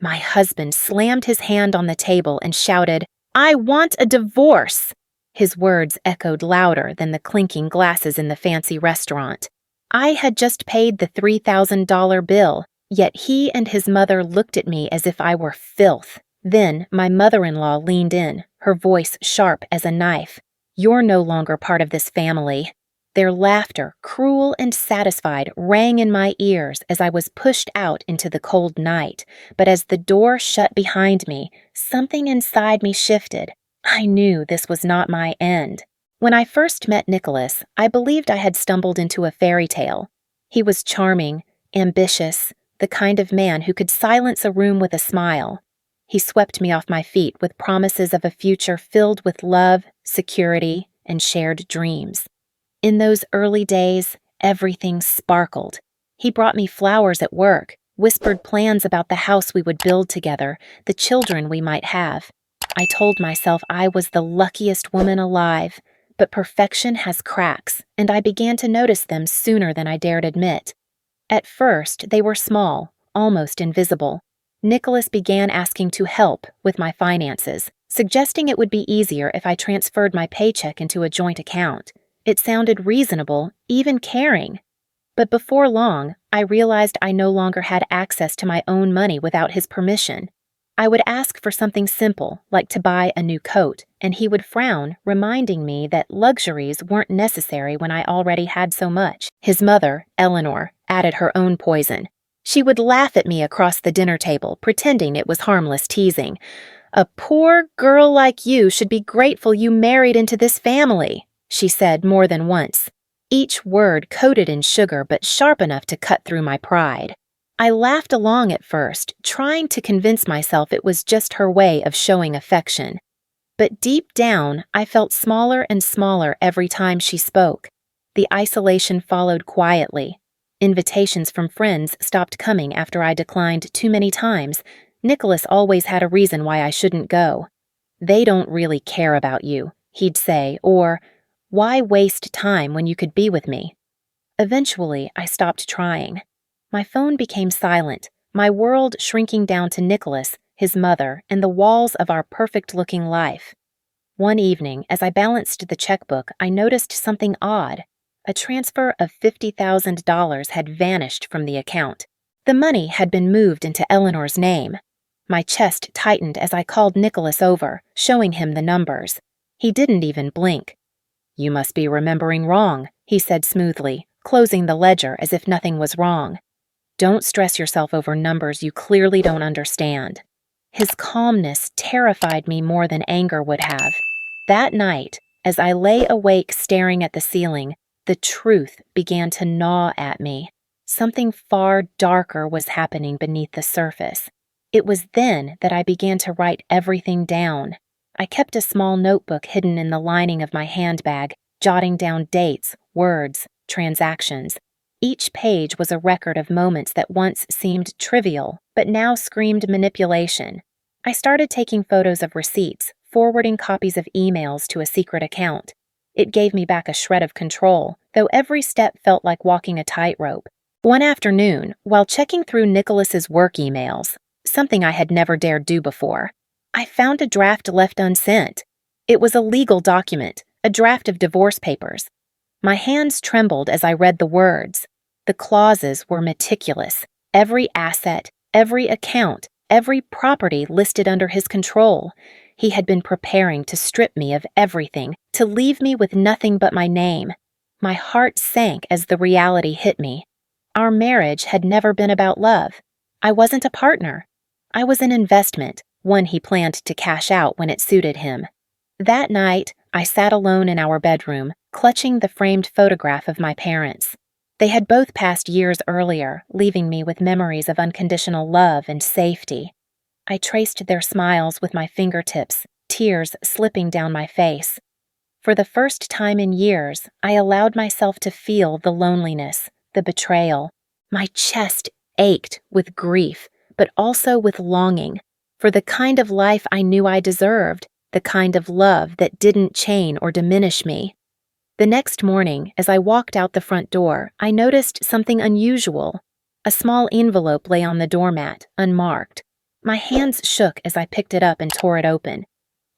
My husband slammed his hand on the table and shouted, "I want a divorce!" His words echoed louder than the clinking glasses in the fancy restaurant. I had just paid the $3,000 bill, yet he and his mother looked at me as if I were filth. Then my mother-in-law leaned in, her voice sharp as a knife. "You're no longer part of this family." Their laughter, cruel and satisfied, rang in my ears as I was pushed out into the cold night. But as the door shut behind me, something inside me shifted. I knew this was not my end. When I first met Nicholas, I believed I had stumbled into a fairy tale. He was charming, ambitious, the kind of man who could silence a room with a smile. He swept me off my feet with promises of a future filled with love, security, and shared dreams. In those early days, everything sparkled. He brought me flowers at work, whispered plans about the house we would build together, the children we might have. I told myself I was the luckiest woman alive, but perfection has cracks, and I began to notice them sooner than I dared admit. At first, they were small, almost invisible. Nicholas began asking to help with my finances, suggesting it would be easier if I transferred my paycheck into a joint account. It sounded reasonable, even caring. But before long, I realized I no longer had access to my own money without his permission. I would ask for something simple, like to buy a new coat, and he would frown, reminding me that luxuries weren't necessary when I already had so much. His mother, Eleanor, added her own poison. She would laugh at me across the dinner table, pretending it was harmless teasing. "A poor girl like you should be grateful you married into this family," she said more than once, each word coated in sugar but sharp enough to cut through my pride. I laughed along at first, trying to convince myself it was just her way of showing affection. But deep down, I felt smaller and smaller every time she spoke. The isolation followed quietly. Invitations from friends stopped coming after I declined too many times. Nicholas always had a reason why I shouldn't go. "They don't really care about you," he'd say, or, "Why waste time when you could be with me?" Eventually, I stopped trying. My phone became silent, my world shrinking down to Nicholas, his mother, and the walls of our perfect-looking life. One evening, as I balanced the checkbook, I noticed something odd. A transfer of $50,000 had vanished from the account. The money had been moved into Eleanor's name. My chest tightened as I called Nicholas over, showing him the numbers. He didn't even blink. "You must be remembering wrong," he said smoothly, closing the ledger as if nothing was wrong. "Don't stress yourself over numbers you clearly don't understand." His calmness terrified me more than anger would have. That night, as I lay awake staring at the ceiling, the truth began to gnaw at me. Something far darker was happening beneath the surface. It was then that I began to write everything down. I kept a small notebook hidden in the lining of my handbag, jotting down dates, words, transactions. Each page was a record of moments that once seemed trivial, but now screamed manipulation. I started taking photos of receipts, forwarding copies of emails to a secret account. It gave me back a shred of control, though every step felt like walking a tightrope. One afternoon, while checking through Nicholas's work emails, something I had never dared do before, I found a draft left unsent. It was a legal document, a draft of divorce papers. My hands trembled as I read the words. The clauses were meticulous. Every asset, every account, every property listed under his control. He had been preparing to strip me of everything, to leave me with nothing but my name. My heart sank as the reality hit me. Our marriage had never been about love. I wasn't a partner. I was an investment, one he planned to cash out when it suited him. That night, I sat alone in our bedroom, clutching the framed photograph of my parents. They had both passed years earlier, leaving me with memories of unconditional love and safety. I traced their smiles with my fingertips, tears slipping down my face. For the first time in years, I allowed myself to feel the loneliness, the betrayal. My chest ached with grief, but also with longing, for the kind of life I knew I deserved, the kind of love that didn't chain or diminish me. The next morning, as I walked out the front door, I noticed something unusual. A small envelope lay on the doormat, unmarked. My hands shook as I picked it up and tore it open.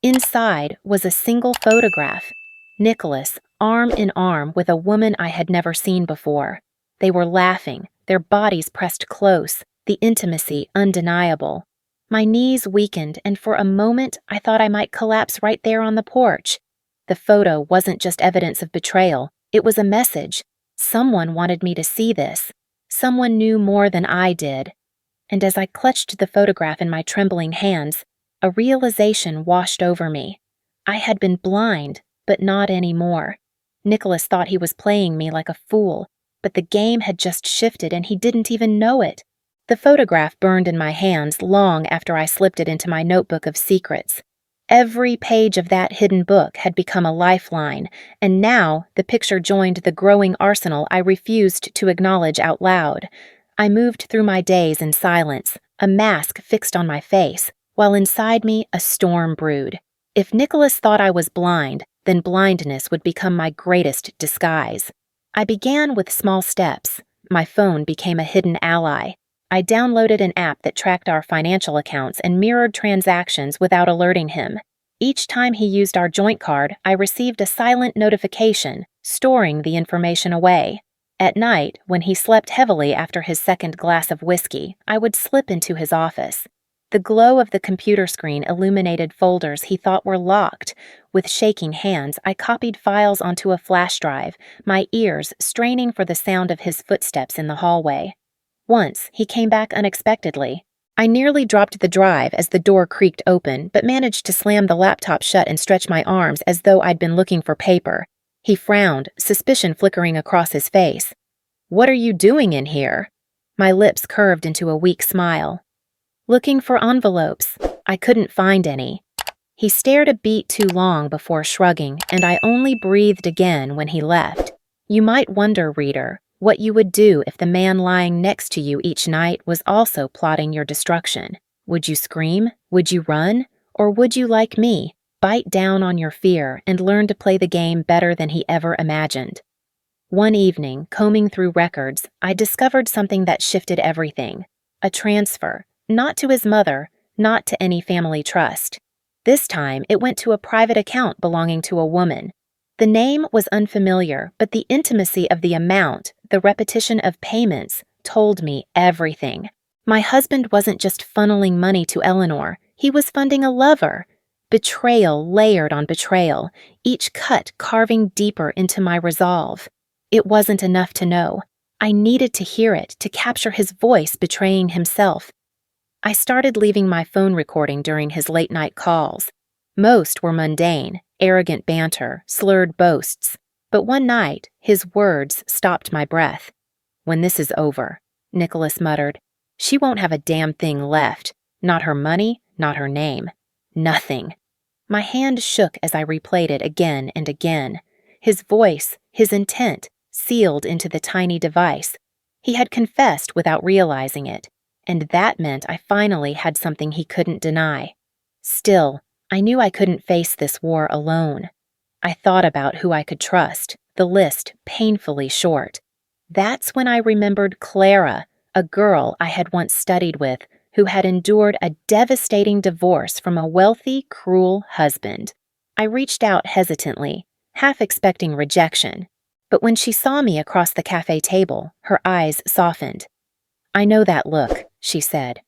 Inside was a single photograph. Nicholas, arm in arm with a woman I had never seen before. They were laughing, their bodies pressed close, the intimacy undeniable. My knees weakened, and for a moment I thought I might collapse right there on the porch. The photo wasn't just evidence of betrayal, it was a message. Someone wanted me to see this. Someone knew more than I did. And as I clutched the photograph in my trembling hands, a realization washed over me. I had been blind, but not anymore. Nicholas thought he was playing me like a fool, but the game had just shifted and he didn't even know it. The photograph burned in my hands long after I slipped it into my notebook of secrets. Every page of that hidden book had become a lifeline, and now the picture joined the growing arsenal I refused to acknowledge out loud. I moved through my days in silence, a mask fixed on my face, while inside me a storm brewed. If Nicholas thought I was blind, then blindness would become my greatest disguise. I began with small steps. My phone became a hidden ally. I downloaded an app that tracked our financial accounts and mirrored transactions without alerting him. Each time he used our joint card, I received a silent notification, storing the information away. At night, when he slept heavily after his second glass of whiskey, I would slip into his office. The glow of the computer screen illuminated folders he thought were locked. With shaking hands, I copied files onto a flash drive, my ears straining for the sound of his footsteps in the hallway. Once, he came back unexpectedly. I nearly dropped the drive as the door creaked open, but managed to slam the laptop shut and stretch my arms as though I'd been looking for paper. He frowned, suspicion flickering across his face. "What are you doing in here?" My lips curved into a weak smile. "Looking for envelopes. I couldn't find any." He stared a beat too long before shrugging, and I only breathed again when he left. You might wonder, reader, what you would do if the man lying next to you each night was also plotting your destruction. Would you scream? Would you run? Or would you, like me, bite down on your fear and learn to play the game better than he ever imagined? One evening, combing through records, I discovered something that shifted everything. A transfer, not to his mother, not to any family trust. This time, it went to a private account belonging to a woman. The name was unfamiliar, but the intimacy of the amount, the repetition of payments, told me everything. My husband wasn't just funneling money to Eleanor, he was funding a lover. Betrayal layered on betrayal, each cut carving deeper into my resolve. It wasn't enough to know. I needed to hear it, to capture his voice betraying himself. I started leaving my phone recording during his late-night calls. Most were mundane, arrogant banter, slurred boasts. But one night, his words stopped my breath. "When this is over," Nicholas muttered, "she won't have a damn thing left. Not her money, not her name. Nothing." My hand shook as I replayed it again and again. His voice, his intent, sealed into the tiny device. He had confessed without realizing it, and that meant I finally had something he couldn't deny. Still, I knew I couldn't face this war alone. I thought about who I could trust, the list painfully short. That's when I remembered Clara, a girl I had once studied with, who had endured a devastating divorce from a wealthy, cruel husband. I reached out hesitantly, half expecting rejection. But when she saw me across the cafe table, her eyes softened. "I know that look," she said.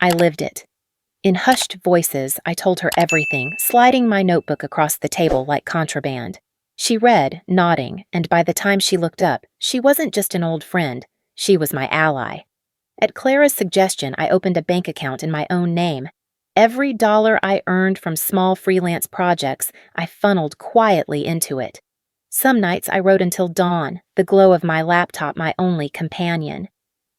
"I lived it." In hushed voices, I told her everything, sliding my notebook across the table like contraband. She read, nodding, and by the time she looked up, she wasn't just an old friend, she was my ally. At Clara's suggestion, I opened a bank account in my own name. Every dollar I earned from small freelance projects, I funneled quietly into it. Some nights I wrote until dawn, the glow of my laptop my only companion.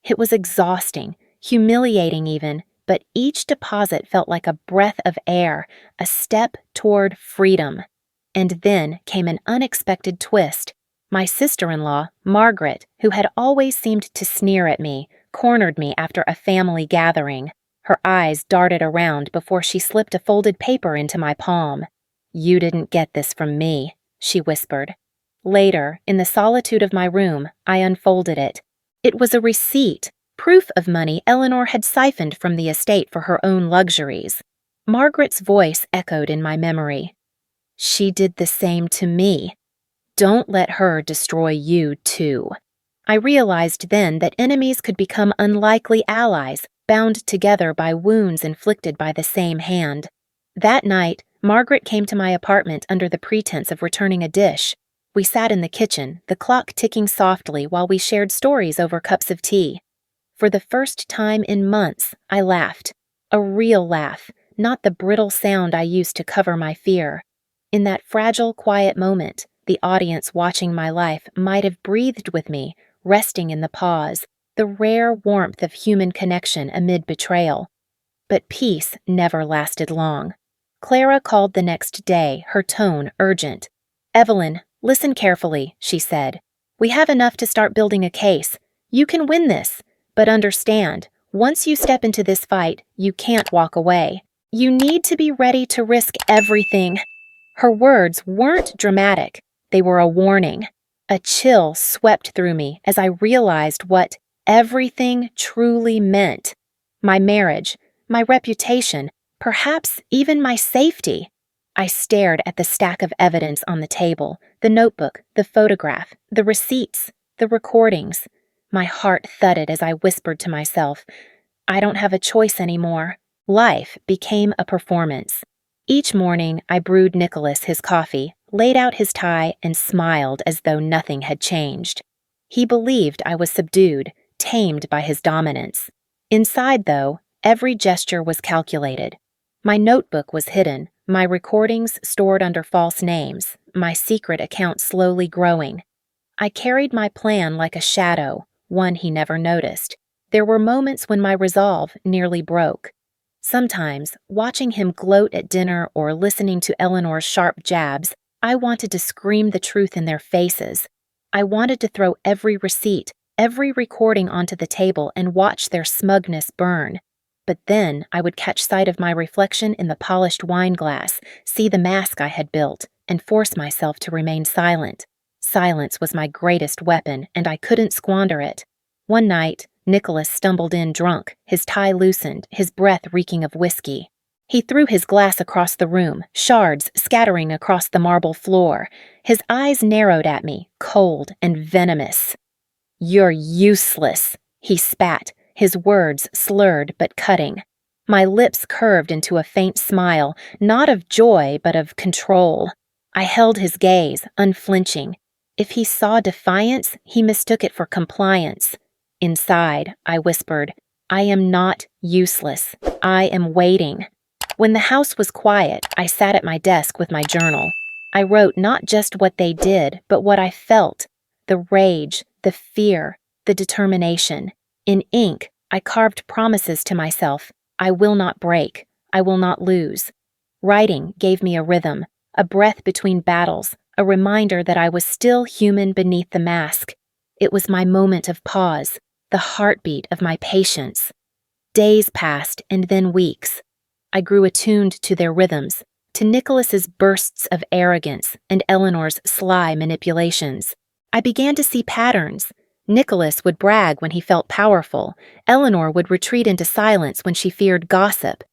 It was exhausting, humiliating even, but each deposit felt like a breath of air, a step toward freedom. And then came an unexpected twist. My sister-in-law, Margaret, who had always seemed to sneer at me, cornered me after a family gathering. Her eyes darted around before she slipped a folded paper into my palm. "You didn't get this from me," she whispered. Later, in the solitude of my room, I unfolded it. It was a receipt, proof of money Eleanor had siphoned from the estate for her own luxuries. Margaret's voice echoed in my memory. She did the same to me. Don't let her destroy you, too. I realized then that enemies could become unlikely allies, bound together by wounds inflicted by the same hand. That night, Margaret came to my apartment under the pretense of returning a dish. We sat in the kitchen, the clock ticking softly while we shared stories over cups of tea. For the first time in months, I laughed. A real laugh, not the brittle sound I used to cover my fear. In that fragile, quiet moment, the audience watching my life might have breathed with me, resting in the pause, the rare warmth of human connection amid betrayal. But peace never lasted long. Clara called the next day, her tone urgent. "Evelyn, listen carefully," she said. "We have enough to start building a case. You can win this. But understand, once you step into this fight, you can't walk away. You need to be ready to risk everything." Her words weren't dramatic. They were a warning. A chill swept through me as I realized what everything truly meant. My marriage, my reputation, perhaps even my safety. I stared at the stack of evidence on the table, the notebook, the photograph, the receipts, the recordings. My heart thudded as I whispered to myself, I don't have a choice anymore. Life became a performance. Each morning, I brewed Nicholas his coffee, laid out his tie, and smiled as though nothing had changed. He believed I was subdued, tamed by his dominance. Inside, though, every gesture was calculated. My notebook was hidden, my recordings stored under false names, my secret account slowly growing. I carried my plan like a shadow, one he never noticed. There were moments when my resolve nearly broke. Sometimes, watching him gloat at dinner or listening to Eleanor's sharp jabs, I wanted to scream the truth in their faces. I wanted to throw every receipt, every recording onto the table and watch their smugness burn. But then I would catch sight of my reflection in the polished wine glass, see the mask I had built, and force myself to remain silent. Silence was my greatest weapon, and I couldn't squander it. One night, Nicholas stumbled in drunk, his tie loosened, his breath reeking of whiskey. He threw his glass across the room, shards scattering across the marble floor. His eyes narrowed at me, cold and venomous. "You're useless," he spat, his words slurred but cutting. My lips curved into a faint smile, not of joy but of control. I held his gaze, unflinching. If he saw defiance, he mistook it for compliance. Inside, I whispered, I am not useless. I am waiting. When the house was quiet, I sat at my desk with my journal. I wrote not just what they did, but what I felt. The rage, the fear, the determination. In ink, I carved promises to myself. I will not break. I will not lose. Writing gave me a rhythm, a breath between battles, a reminder that I was still human beneath the mask. It was my moment of pause, the heartbeat of my patience. Days passed, and then weeks. I grew attuned to their rhythms, to Nicholas's bursts of arrogance and Eleanor's sly manipulations. I began to see patterns. Nicholas would brag when he felt powerful. Eleanor would retreat into silence when she feared gossip.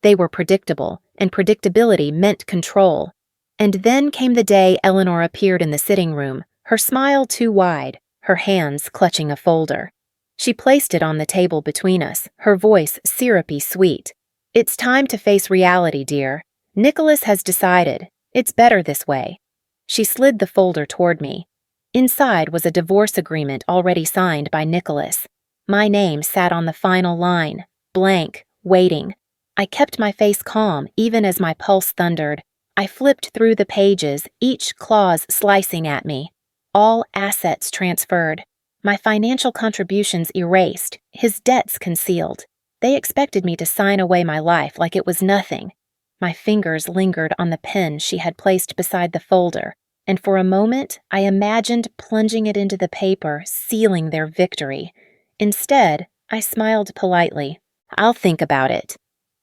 They were predictable, and predictability meant control. And then came the day Eleanor appeared in the sitting room, her smile too wide, her hands clutching a folder. She placed it on the table between us, her voice syrupy sweet. "It's time to face reality, dear. Nicholas has decided. It's better this way." She slid the folder toward me. Inside was a divorce agreement already signed by Nicholas. My name sat on the final line, blank, waiting. I kept my face calm even as my pulse thundered. I flipped through the pages, each clause slicing at me. All assets transferred. My financial contributions erased, his debts concealed. They expected me to sign away my life like it was nothing. My fingers lingered on the pen she had placed beside the folder, and for a moment I imagined plunging it into the paper, sealing their victory. Instead, I smiled politely. "I'll think about it."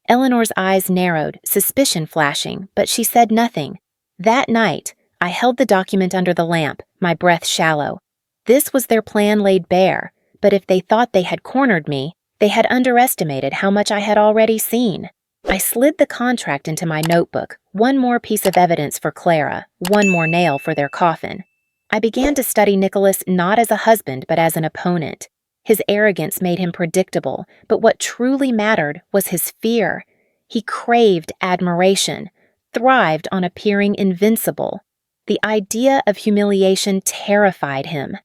Eleanor's eyes narrowed, suspicion flashing, but she said nothing. That night, I held the document under the lamp, my breath shallow. This was their plan laid bare, But if they thought they had cornered me, they had underestimated how much I had already seen. I slid the contract into my notebook, one more piece of evidence for Clara, one more nail for their coffin. I began to study Nicholas not as a husband but as an opponent. His arrogance made him predictable, but what truly mattered was his fear. He craved admiration, thrived on appearing invincible. The idea of humiliation terrified him.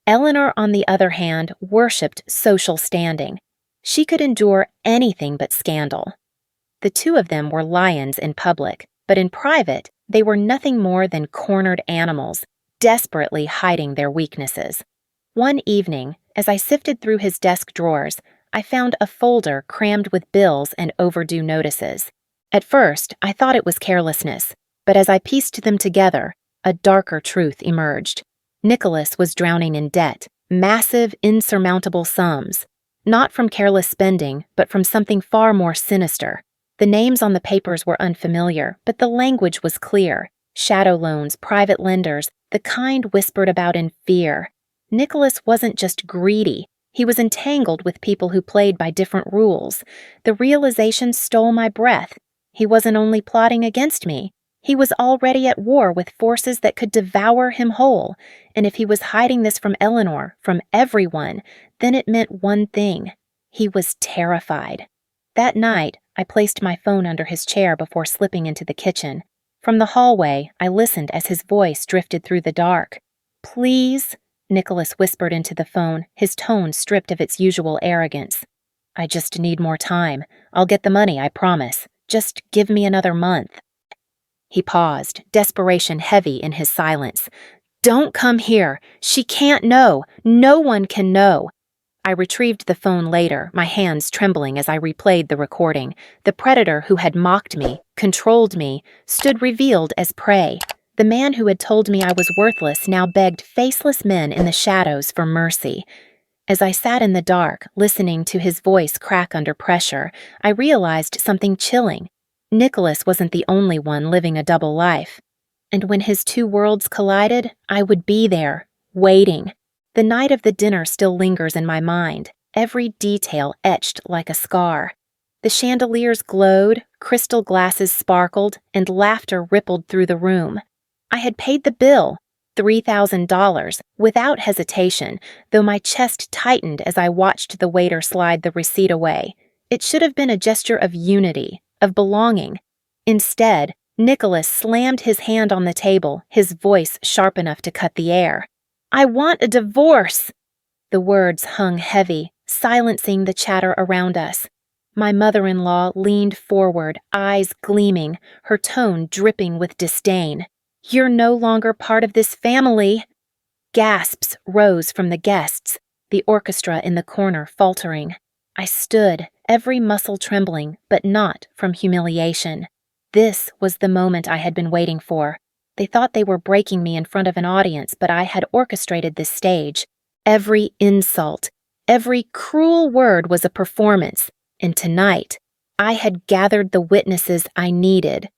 Eleanor, on the other hand, worshipped social standing. She could endure anything but scandal. The two of them were lions in public, but in private, they were nothing more than cornered animals, desperately hiding their weaknesses. One evening, as I sifted through his desk drawers, I found a folder crammed with bills and overdue notices. At first, I thought it was carelessness, but as I pieced them together, a darker truth emerged. Nicholas was drowning in debt, massive, insurmountable sums. Not from careless spending, but from something far more sinister. The names on the papers were unfamiliar, but the language was clear. Shadow loans, private lenders, the kind whispered about in fear. Nicholas wasn't just greedy. He was entangled with people who played by different rules. The realization stole my breath. He wasn't only plotting against me. He was already at war with forces that could devour him whole. And if he was hiding this from Eleanor, from everyone, then it meant one thing. He was terrified. That night, I placed my phone under his chair before slipping into the kitchen. From the hallway, I listened as his voice drifted through the dark. "Please," Nicholas whispered into the phone, his tone stripped of its usual arrogance. "I just need more time. I'll get the money, I promise. Just give me another month." He paused, desperation heavy in his silence. "Don't come here. She can't know. No one can know." I retrieved the phone later, my hands trembling as I replayed the recording. The predator who had mocked me, controlled me, stood revealed as prey. The man who had told me I was worthless now begged faceless men in the shadows for mercy. As I sat in the dark, listening to his voice crack under pressure, I realized something chilling. Nicholas wasn't the only one living a double life. And when his two worlds collided, I would be there, waiting. The night of the dinner still lingers in my mind, every detail etched like a scar. The chandeliers glowed, crystal glasses sparkled, and laughter rippled through the room. I had paid the bill, $3,000, without hesitation, though my chest tightened as I watched the waiter slide the receipt away. It should have been a gesture of unity, of belonging. Instead, Nicholas slammed his hand on the table, his voice sharp enough to cut the air. "I want a divorce!" The words hung heavy, silencing the chatter around us. My mother-in-law leaned forward, eyes gleaming, her tone dripping with disdain. "You're no longer part of this family!" Gasps rose from the guests, the orchestra in the corner faltering. I stood, every muscle trembling, but not from humiliation. This was the moment I had been waiting for. They thought they were breaking me in front of an audience, but I had orchestrated this stage. Every insult, every cruel word was a performance, and tonight, I had gathered the witnesses I needed.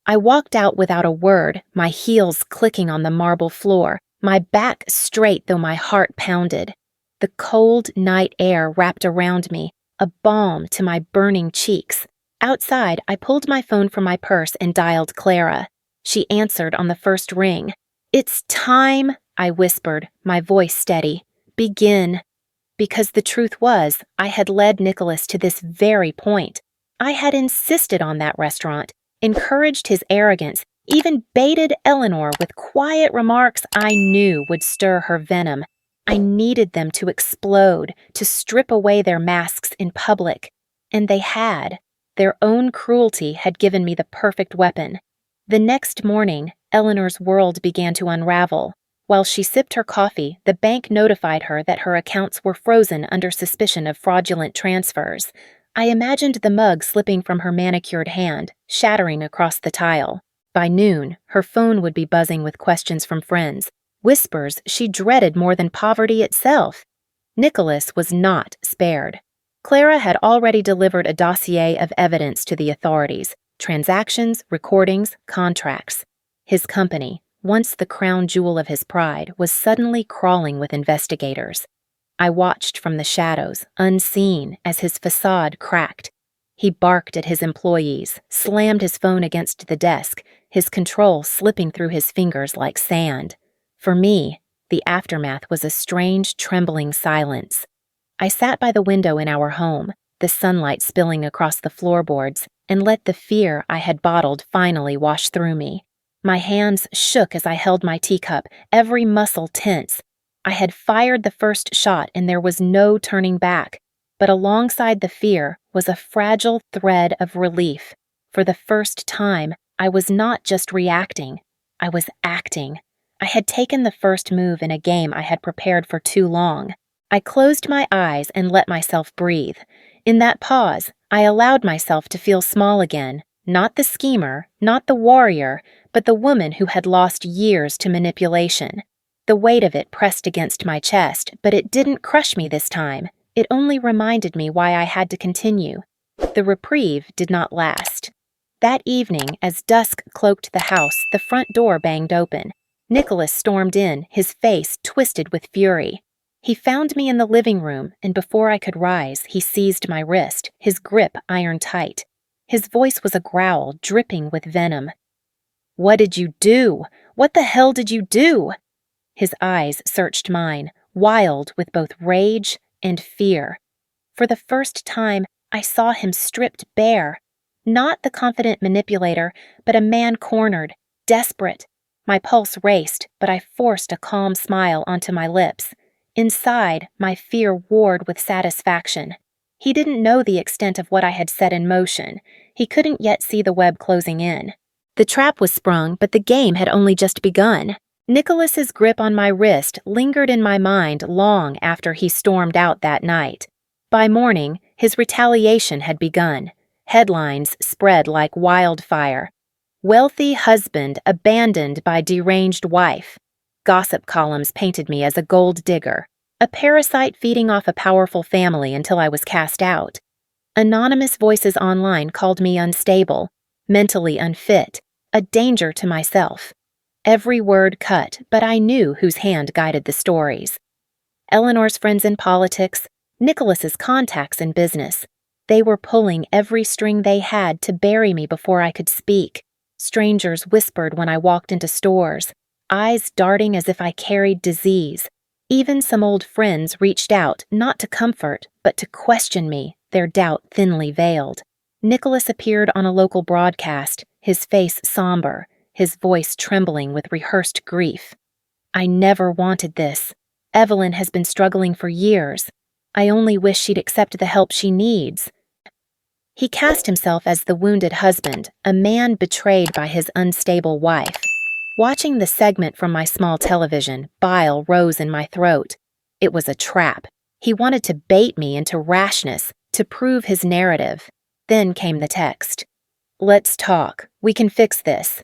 I walked out without a word, my heels clicking on the marble floor, my back straight though my heart pounded. The cold night air wrapped around me, a balm to my burning cheeks. Outside, I pulled my phone from my purse and dialed Clara. She answered on the first ring. "It's time," I whispered, my voice steady. "Begin." Because the truth was, I had led Nicholas to this very point. I had insisted on that restaurant, encouraged his arrogance, even baited Eleanor with quiet remarks I knew would stir her venom. I needed them to explode, to strip away their masks in public. And they had. Their own cruelty had given me the perfect weapon. The next morning, Eleanor's world began to unravel. While she sipped her coffee, the bank notified her that her accounts were frozen under suspicion of fraudulent transfers. I imagined the mug slipping from her manicured hand, shattering across the tile. By noon, her phone would be buzzing with questions from friends, whispers she dreaded more than poverty itself. Nicholas was not spared. Clara had already delivered a dossier of evidence to the authorities, transactions, recordings, contracts. His company, once the crown jewel of his pride, was suddenly crawling with investigators. I watched from the shadows, unseen, as his facade cracked. He barked at his employees, slammed his phone against the desk, his control slipping through his fingers like sand. For me, the aftermath was a strange, trembling silence. I sat by the window in our home, the sunlight spilling across the floorboards, and let the fear I had bottled finally wash through me. My hands shook as I held my teacup, every muscle tense. I had fired the first shot and there was no turning back, but alongside the fear was a fragile thread of relief. For the first time, I was not just reacting, I was acting. I had taken the first move in a game I had prepared for too long. I closed my eyes and let myself breathe. In that pause, I allowed myself to feel small again, not the schemer, not the warrior, but the woman who had lost years to manipulation. The weight of it pressed against my chest, but it didn't crush me this time. It only reminded me why I had to continue. The reprieve did not last. That evening, as dusk cloaked the house, the front door banged open. Nicholas stormed in, his face twisted with fury. He found me in the living room, and before I could rise, he seized my wrist, his grip iron tight. His voice was a growl, dripping with venom. "What did you do? What the hell did you do?" His eyes searched mine, wild with both rage and fear. For the first time, I saw him stripped bare. Not the confident manipulator, but a man cornered, desperate. My pulse raced, but I forced a calm smile onto my lips. Inside, my fear warred with satisfaction. He didn't know the extent of what I had set in motion. He couldn't yet see the web closing in. The trap was sprung, but the game had only just begun. Nicholas's grip on my wrist lingered in my mind long after he stormed out that night. By morning, his retaliation had begun. Headlines spread like wildfire. "Wealthy husband abandoned by deranged wife." Gossip columns painted me as a gold digger, a parasite feeding off a powerful family until I was cast out. Anonymous voices online called me unstable, mentally unfit, a danger to myself. Every word cut, but I knew whose hand guided the stories. Eleanor's friends in politics, Nicholas's contacts in business. They were pulling every string they had to bury me before I could speak. Strangers whispered when I walked into stores, eyes darting as if I carried disease. Even some old friends reached out, not to comfort, but to question me, their doubt thinly veiled. Nicholas appeared on a local broadcast, his face somber, his voice trembling with rehearsed grief. "I never wanted this. Evelyn has been struggling for years. I only wish she'd accept the help she needs." He cast himself as the wounded husband, a man betrayed by his unstable wife. Watching the segment from my small television, bile rose in my throat. It was a trap. He wanted to bait me into rashness, to prove his narrative. Then came the text. "Let's talk. We can fix this."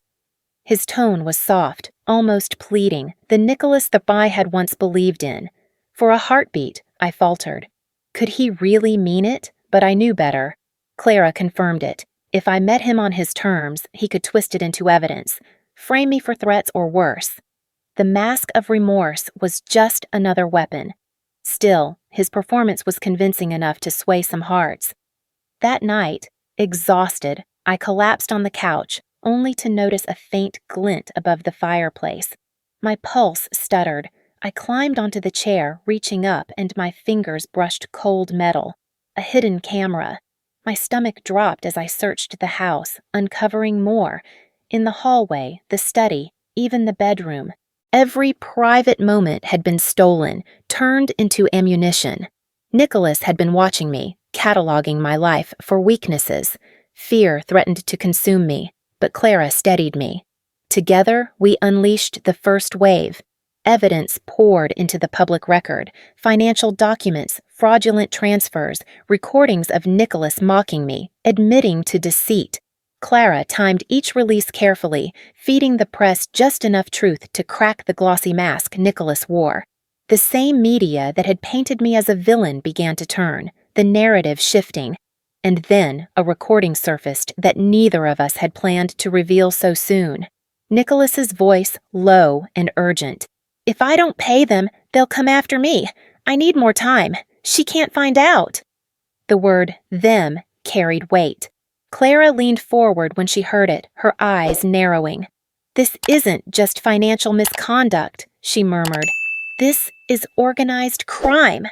His tone was soft, almost pleading, the Nicholas that I had once believed in. For a heartbeat, I faltered. Could he really mean it? But I knew better. Clara confirmed it. If I met him on his terms, he could twist it into evidence, frame me for threats or worse. The mask of remorse was just another weapon. Still, his performance was convincing enough to sway some hearts. That night, exhausted, I collapsed on the couch, only to notice a faint glint above the fireplace. My pulse stuttered. I climbed onto the chair, reaching up, and my fingers brushed cold metal. A hidden camera. My stomach dropped as I searched the house, uncovering more. In the hallway, the study, even the bedroom. Every private moment had been stolen, turned into ammunition. Nicholas had been watching me, cataloging my life for weaknesses. Fear threatened to consume me, but Clara steadied me. Together, we unleashed the first wave. Evidence poured into the public record, financial documents, fraudulent transfers, recordings of Nicholas mocking me, admitting to deceit. Clara timed each release carefully, feeding the press just enough truth to crack the glossy mask Nicholas wore. The same media that had painted me as a villain began to turn, the narrative shifting. And then a recording surfaced that neither of us had planned to reveal so soon. Nicholas's voice low and urgent. "If I don't pay them, they'll come after me. I need more time. She can't find out. The word them carried weight. Clara leaned forward when she heard it, her eyes narrowing. This isn't just financial misconduct, she murmured. This is organized crime.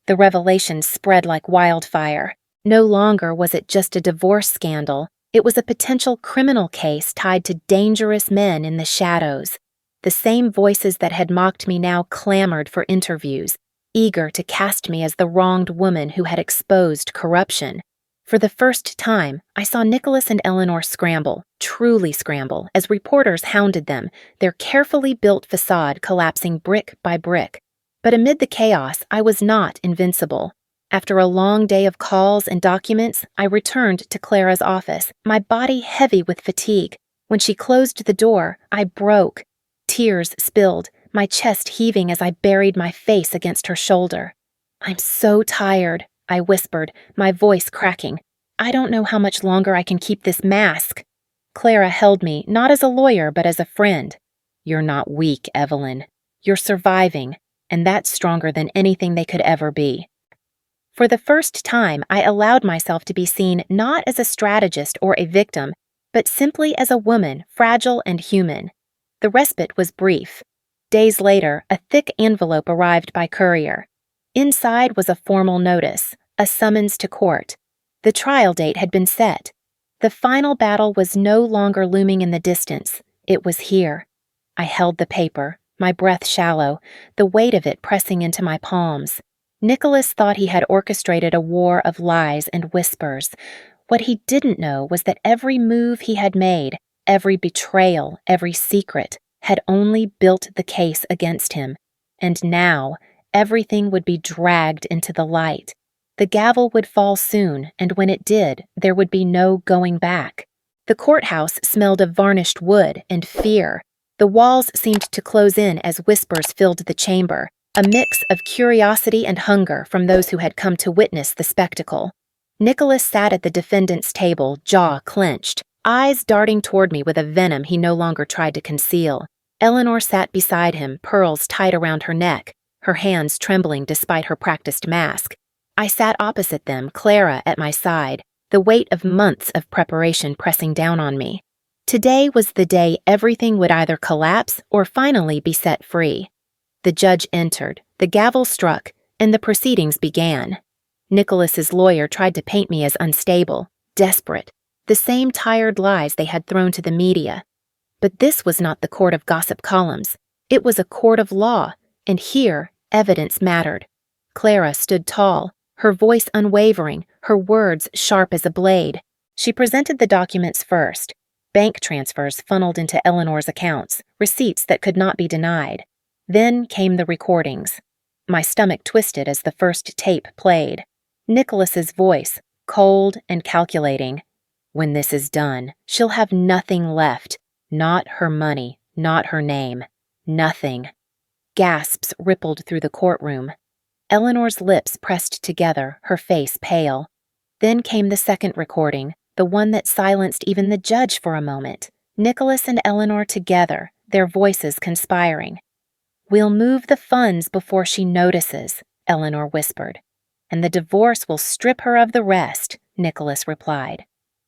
The revelation spread like wildfire. No longer was it just a divorce scandal. It was a potential criminal case tied to dangerous men in the shadows. The same voices that had mocked me now clamored for interviews, eager to cast me as the wronged woman who had exposed corruption. For the first time, I saw Nicholas and Eleanor scramble, truly scramble, as reporters hounded them, their carefully built facade collapsing brick by brick. But amid the chaos, I was not invincible. After a long day of calls and documents, I returned to Clara's office, my body heavy with fatigue. When she closed the door, I broke. Tears spilled, my chest heaving as I buried my face against her shoulder. "I'm so tired," I whispered, my voice cracking. "I don't know how much longer I can keep this mask." Clara held me, not as a lawyer, but as a friend. "You're not weak, Evelyn. You're surviving, and that's stronger than anything they could ever be." For the first time, I allowed myself to be seen not as a strategist or a victim, but simply as a woman, fragile and human. The respite was brief. Days later, a thick envelope arrived by courier. Inside was a formal notice, a summons to court. The trial date had been set. The final battle was no longer looming in the distance. It was here. I held the paper, my breath shallow, the weight of it pressing into my palms. Nicholas thought he had orchestrated a war of lies and whispers. What he didn't know was that every move he had made, every betrayal, every secret, had only built the case against him. And now, everything would be dragged into the light. The gavel would fall soon, and when it did, there would be no going back. The courthouse smelled of varnished wood and fear. The walls seemed to close in as whispers filled the chamber, a mix of curiosity and hunger from those who had come to witness the spectacle. Nicholas sat at the defendant's table, jaw clenched, eyes darting toward me with a venom he no longer tried to conceal. Eleanor sat beside him, pearls tight around her neck, her hands trembling despite her practiced mask. I sat opposite them, Clara at my side, the weight of months of preparation pressing down on me. Today was the day everything would either collapse or finally be set free. The judge entered, the gavel struck, and the proceedings began. Nicholas's lawyer tried to paint me as unstable, desperate, the same tired lies they had thrown to the media. But this was not the court of gossip columns. It was a court of law, and here, evidence mattered. Clara stood tall, her voice unwavering, her words sharp as a blade. She presented the documents first. Bank transfers funneled into Eleanor's accounts, receipts that could not be denied. Then came the recordings. My stomach twisted as the first tape played. Nicholas's voice, cold and calculating. "When this is done, she'll have nothing left. Not her money, not her name. Nothing." Gasps rippled through the courtroom. Eleanor's lips pressed together, her face pale. Then came the second recording, the one that silenced even the judge for a moment. Nicholas and Eleanor together, their voices conspiring. "We'll move the funds before she notices," Eleanor whispered. "And the divorce will strip her of the rest," Nicholas replied.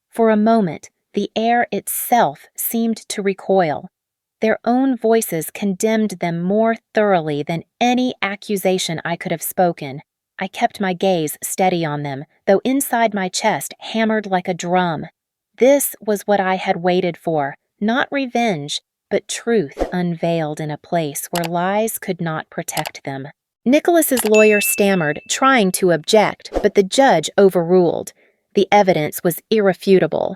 For a moment, the air itself seemed to recoil. Their own voices condemned them more thoroughly than any accusation I could have spoken. I kept my gaze steady on them, though inside my chest hammered like a drum. This was what I had waited for, not revenge, but truth unveiled in a place where lies could not protect them. Nicholas's lawyer stammered, trying to object, but the judge overruled. The evidence was irrefutable.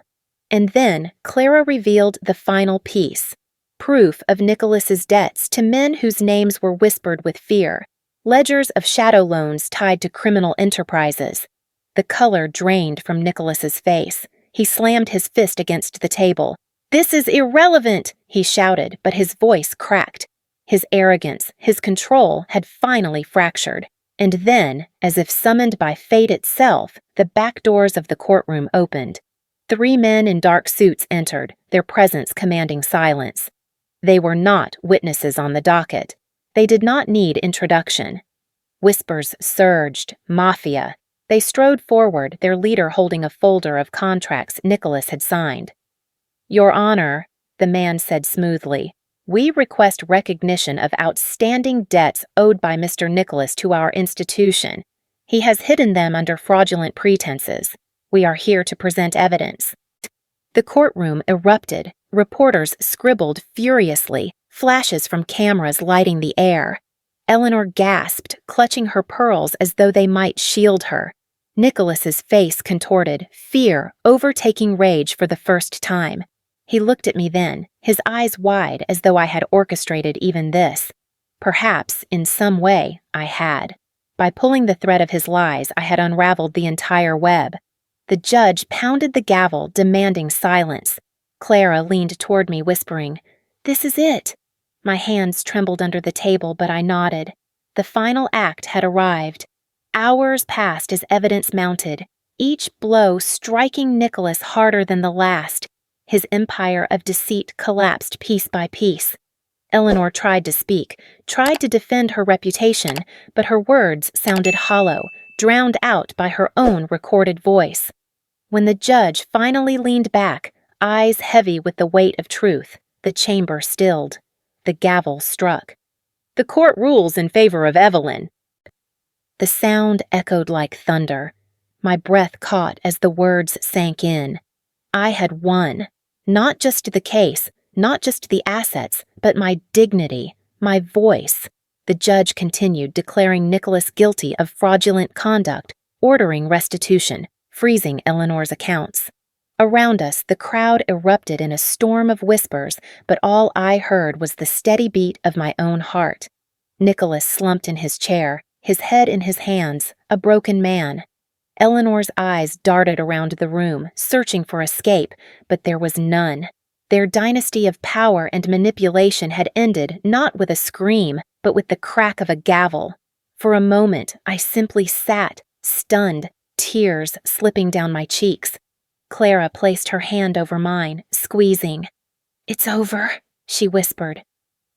And then Clara revealed the final piece. Proof of Nicholas's debts to men whose names were whispered with fear. Ledgers of shadow loans tied to criminal enterprises. The color drained from Nicholas's face. He slammed his fist against the table. "This is irrelevant," he shouted, but his voice cracked. His arrogance, his control had finally fractured. And then, as if summoned by fate itself, the back doors of the courtroom opened. 3 men in dark suits entered, their presence commanding silence. They were not witnesses on the docket. They did not need introduction. Whispers surged. Mafia. They strode forward, their leader holding a folder of contracts Nicholas had signed. "Your Honor," the man said smoothly, "we request recognition of outstanding debts owed by Mr. Nicholas to our institution. He has hidden them under fraudulent pretenses. We are here to present evidence." The courtroom erupted. Reporters scribbled furiously, flashes from cameras lighting the air. Eleanor gasped, clutching her pearls as though they might shield her. Nicholas's face contorted, fear overtaking rage for the first time. He looked at me then, his eyes wide as though I had orchestrated even this. Perhaps, in some way, I had. By pulling the thread of his lies, I had unraveled the entire web. The judge pounded the gavel, demanding silence. Clara leaned toward me, whispering, "This is it." My hands trembled under the table, but I nodded. The final act had arrived. Hours passed as evidence mounted, each blow striking Nicholas harder than the last. His empire of deceit collapsed piece by piece. Eleanor tried to speak, tried to defend her reputation, but her words sounded hollow, drowned out by her own recorded voice. When the judge finally leaned back, eyes heavy with the weight of truth, the chamber stilled. The gavel struck. "The court rules in favor of Evelyn." The sound echoed like thunder. My breath caught as the words sank in. I had won. Not just the case, not just the assets, but my dignity, my voice. The judge continued, declaring Nicholas guilty of fraudulent conduct, ordering restitution, freezing Eleanor's accounts. Around us, the crowd erupted in a storm of whispers, but all I heard was the steady beat of my own heart. Nicholas slumped in his chair, his head in his hands, a broken man. Eleanor's eyes darted around the room, searching for escape, but there was none. Their dynasty of power and manipulation had ended not with a scream, but with the crack of a gavel. For a moment, I simply sat, stunned, tears slipping down my cheeks. Clara placed her hand over mine, squeezing. "It's over," she whispered.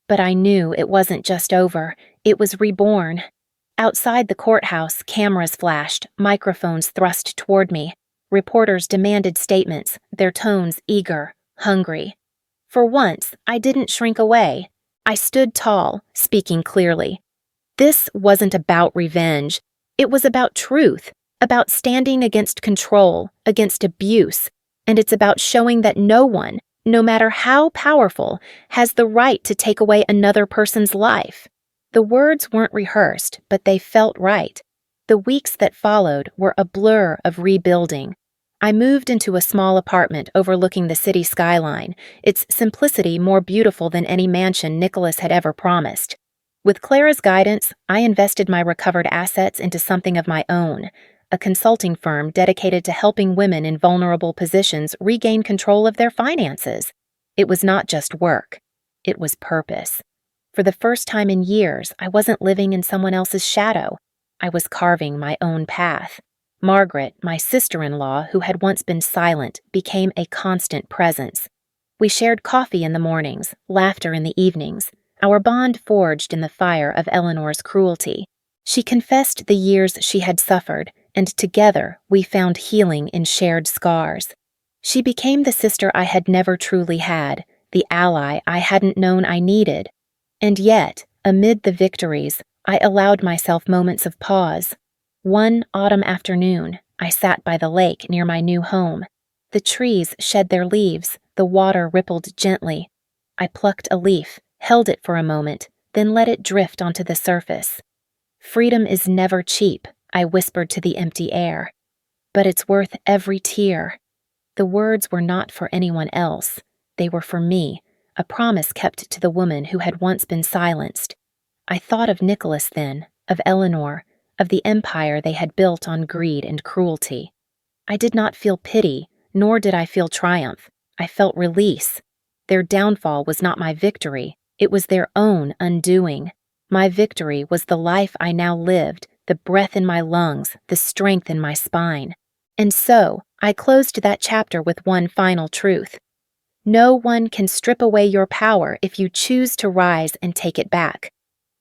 But I knew it wasn't just over, it was reborn. Outside the courthouse, cameras flashed, microphones thrust toward me. Reporters demanded statements, their tones eager, hungry. For once, I didn't shrink away. I stood tall, speaking clearly. This wasn't about revenge. It was about truth, about standing against control, against abuse, and it's about showing that no one, no matter how powerful, has the right to take away another person's life. The words weren't rehearsed, but they felt right. The weeks that followed were a blur of rebuilding. I moved into a small apartment overlooking the city skyline, its simplicity more beautiful than any mansion Nicholas had ever promised. With Clara's guidance, I invested my recovered assets into something of my own, a consulting firm dedicated to helping women in vulnerable positions regain control of their finances. It was not just work. It was purpose. For the first time in years, I wasn't living in someone else's shadow. I was carving my own path. Margaret, my sister-in-law, who had once been silent, became a constant presence. We shared coffee in the mornings, laughter in the evenings, our bond forged in the fire of Eleanor's cruelty. She confessed the years she had suffered, and together we found healing in shared scars. She became the sister I had never truly had, the ally I hadn't known I needed. And yet, amid the victories, I allowed myself moments of pause. One autumn afternoon, I sat by the lake near my new home. The trees shed their leaves, the water rippled gently. I plucked a leaf, held it for a moment, then let it drift onto the surface. "Freedom is never cheap," I whispered to the empty air. "But it's worth every tear." The words were not for anyone else. They were for me, a promise kept to the woman who had once been silenced. I thought of Nicholas then, of Eleanor, of the empire they had built on greed and cruelty. I did not feel pity, nor did I feel triumph. I felt release. Their downfall was not my victory, it was their own undoing. My victory was the life I now lived, the breath in my lungs, the strength in my spine. And so, I closed that chapter with one final truth. No one can strip away your power if you choose to rise and take it back.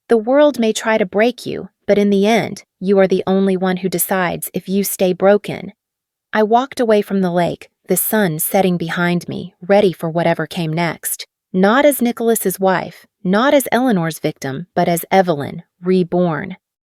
The world may try to break you, but in the end, you are the only one who decides if you stay broken." I walked away from the lake, the sun setting behind me, ready for whatever came next. Not as Nicholas's wife, not as Eleanor's victim, but as Evelyn, reborn.